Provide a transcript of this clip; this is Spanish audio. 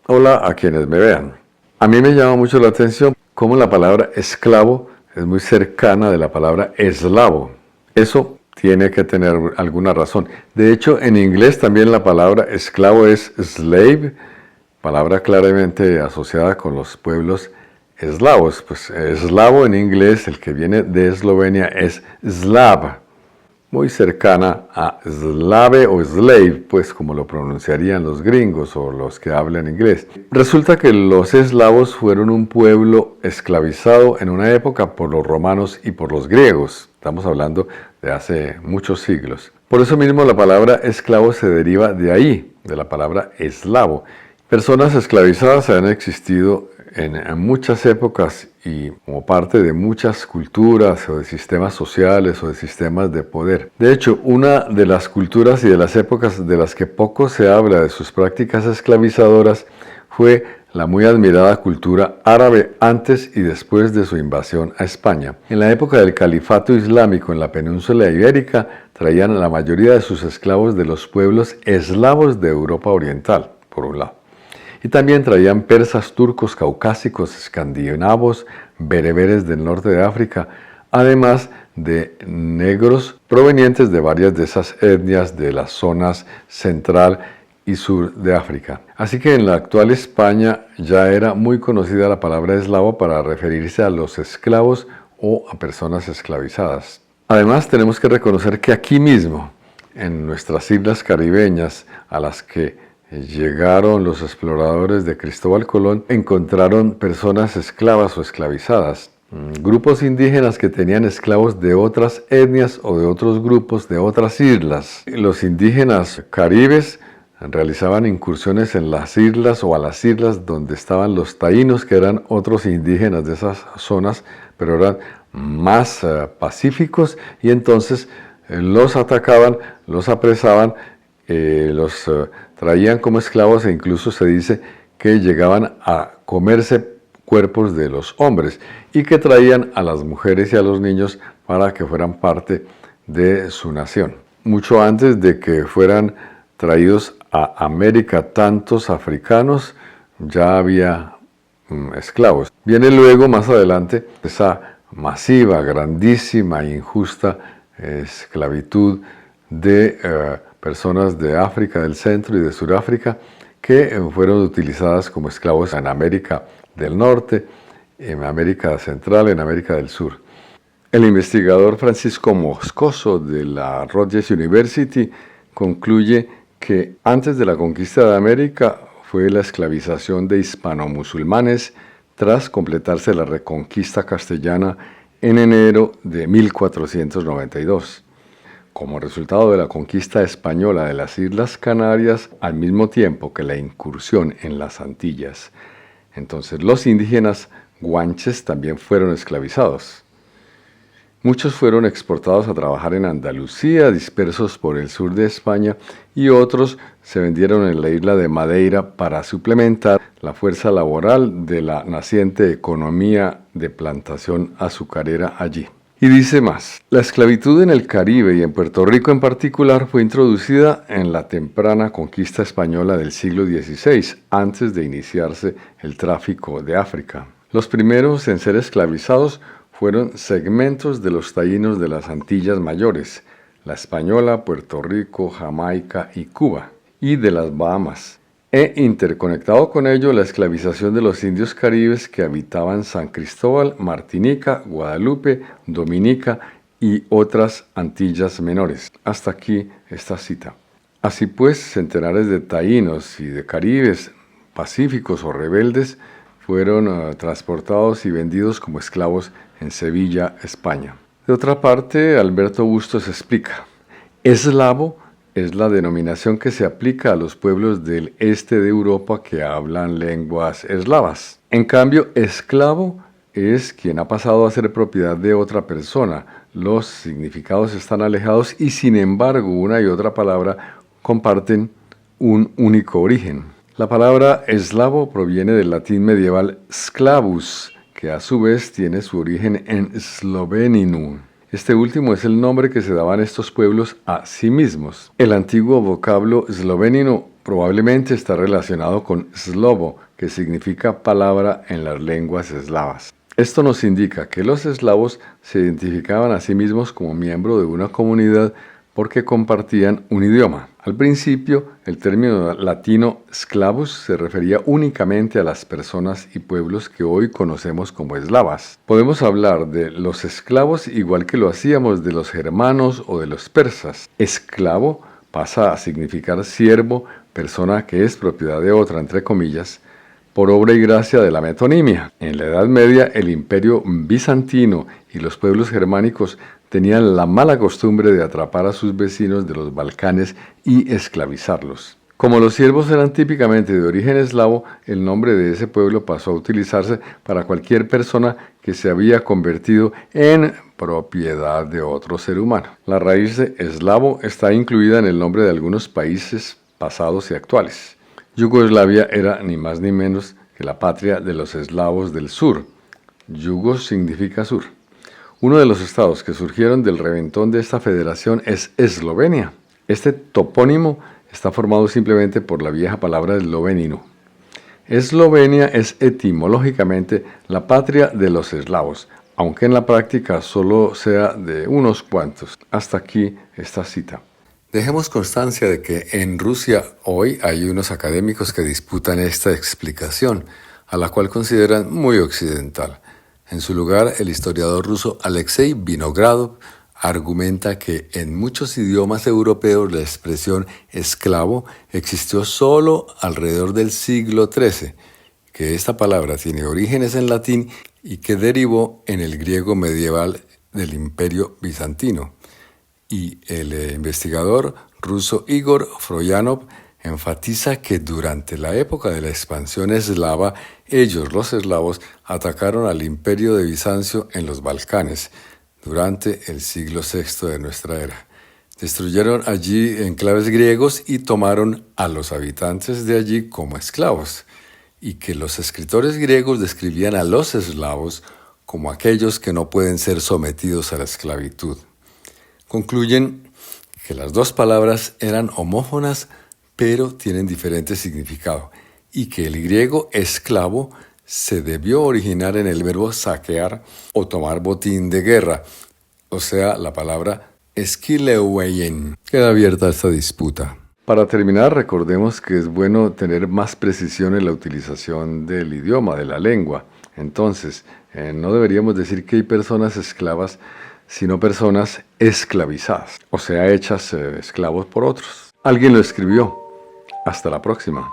Hola a quienes me vean. A mí me llama mucho la atención cómo la palabra esclavo es muy cercana de la palabra eslavo. Eso tiene que tener alguna razón. De hecho, en inglés también la palabra esclavo es slave, palabra claramente asociada con los pueblos eslavos. Pues eslavo en inglés, el que viene de Eslovenia, es slav, muy cercana a slave o slave, pues como lo pronunciarían los gringos o los que hablan inglés. Resulta que los eslavos fueron un pueblo esclavizado en una época por los romanos y por los griegos. Estamos hablando de hace muchos siglos. Por eso mismo la palabra esclavo se deriva de ahí, de la palabra eslavo. Personas esclavizadas han existido en muchas épocas y como parte de muchas culturas o de sistemas sociales o de sistemas de poder. De hecho, una de las culturas y de las épocas de las que poco se habla de sus prácticas esclavizadoras fue la muy admirada cultura árabe antes y después de su invasión a España. En la época del califato islámico en la península ibérica, traían la mayoría de sus esclavos de los pueblos eslavos de Europa Oriental, por un lado. Y también traían persas, turcos, caucásicos, escandinavos, bereberes del norte de África, además de negros provenientes de varias de esas etnias de las zonas central y sur de África. Así que en la actual España ya era muy conocida la palabra eslavo para referirse a los esclavos o a personas esclavizadas. Además tenemos que reconocer que aquí mismo, en nuestras islas caribeñas, a las que llegaron los exploradores de Cristóbal Colón, encontraron personas esclavas o esclavizadas, grupos indígenas que tenían esclavos de otras etnias o de otros grupos de otras islas. Los indígenas caribes realizaban incursiones en las islas o a las islas donde estaban los taínos, que eran otros indígenas de esas zonas, pero eran más pacíficos, y entonces los atacaban, los apresaban, los traían como esclavos, e incluso se dice que llegaban a comerse cuerpos de los hombres y que traían a las mujeres y a los niños para que fueran parte de su nación. Mucho antes de que fueran traídos a América tantos africanos, ya había esclavos. Viene luego, más adelante, esa masiva, grandísima e injusta esclavitud de personas de África del Centro y de Sudáfrica que fueron utilizadas como esclavos en América del Norte, en América Central, en América del Sur. El investigador Francisco Moscoso de la Rutgers University concluye que antes de la conquista de América fue la esclavización de hispano-musulmanes tras completarse la reconquista castellana en enero de 1492. Como resultado de la conquista española de las Islas Canarias, al mismo tiempo que la incursión en las Antillas. Entonces los indígenas guanches también fueron esclavizados. Muchos fueron exportados a trabajar en Andalucía, dispersos por el sur de España, y otros se vendieron en la isla de Madeira para suplementar la fuerza laboral de la naciente economía de plantación azucarera allí. Y dice más, la esclavitud en el Caribe y en Puerto Rico en particular fue introducida en la temprana conquista española del siglo XVI, antes de iniciarse el tráfico de África. Los primeros en ser esclavizados fueron segmentos de los taínos de las Antillas Mayores, la Española, Puerto Rico, Jamaica y Cuba, y de las Bahamas. E interconectado con ello la esclavización de los indios caribes que habitaban San Cristóbal, Martinica, Guadalupe, Dominica y otras Antillas menores. Hasta aquí esta cita. Así pues, centenares de taínos y de caribes pacíficos o rebeldes fueron transportados y vendidos como esclavos en Sevilla, España. De otra parte, Alberto Bustos explica, eslavo es la denominación que se aplica a los pueblos del este de Europa que hablan lenguas eslavas. En cambio, esclavo es quien ha pasado a ser propiedad de otra persona. Los significados están alejados y sin embargo una y otra palabra comparten un único origen. La palabra eslavo proviene del latín medieval sclavus, que a su vez tiene su origen en sloveninum. Este último es el nombre que se daban estos pueblos a sí mismos. El antiguo vocablo eslovenino probablemente está relacionado con slovo, que significa palabra en las lenguas eslavas. Esto nos indica que los eslavos se identificaban a sí mismos como miembro de una comunidad porque compartían un idioma. Al principio, el término latino sclavus se refería únicamente a las personas y pueblos que hoy conocemos como eslavas. Podemos hablar de los esclavos igual que lo hacíamos de los germanos o de los persas. Esclavo pasa a significar siervo, persona que es propiedad de otra, entre comillas, por obra y gracia de la metonimia. En la Edad Media, el imperio bizantino y los pueblos germánicos tenían la mala costumbre de atrapar a sus vecinos de los Balcanes y esclavizarlos. Como los siervos eran típicamente de origen eslavo, el nombre de ese pueblo pasó a utilizarse para cualquier persona que se había convertido en propiedad de otro ser humano. La raíz de eslavo está incluida en el nombre de algunos países pasados y actuales. Yugoslavia era ni más ni menos que la patria de los eslavos del sur. Yugos significa sur. Uno de los estados que surgieron del reventón de esta federación es Eslovenia. Este topónimo está formado simplemente por la vieja palabra eslovenino. Eslovenia es etimológicamente la patria de los eslavos, aunque en la práctica solo sea de unos cuantos. Hasta aquí esta cita. Dejemos constancia de que en Rusia hoy hay unos académicos que disputan esta explicación, a la cual consideran muy occidental. En su lugar, el historiador ruso Alexei Vinogradov argumenta que en muchos idiomas europeos la expresión esclavo existió solo alrededor del siglo XIII, que esta palabra tiene orígenes en latín y que derivó en el griego medieval del Imperio Bizantino. Y el investigador ruso Igor Froyanov enfatiza que durante la época de la expansión eslava, ellos, los eslavos, atacaron al imperio de Bizancio en los Balcanes durante el siglo VI de nuestra era. Destruyeron allí enclaves griegos y tomaron a los habitantes de allí como esclavos, y que los escritores griegos describían a los eslavos como aquellos que no pueden ser sometidos a la esclavitud. Concluyen que las dos palabras eran homófonas, pero tienen diferente significado, y que el griego esclavo se debió originar en el verbo saquear o tomar botín de guerra, o sea, la palabra skileueien. Queda abierta esta disputa. Para terminar, recordemos que es bueno tener más precisión en la utilización del idioma, de la lengua. Entonces, no deberíamos decir que hay personas esclavas, sino personas esclavizadas, o sea, hechas esclavos por otros. Alguien lo escribió. Hasta la próxima.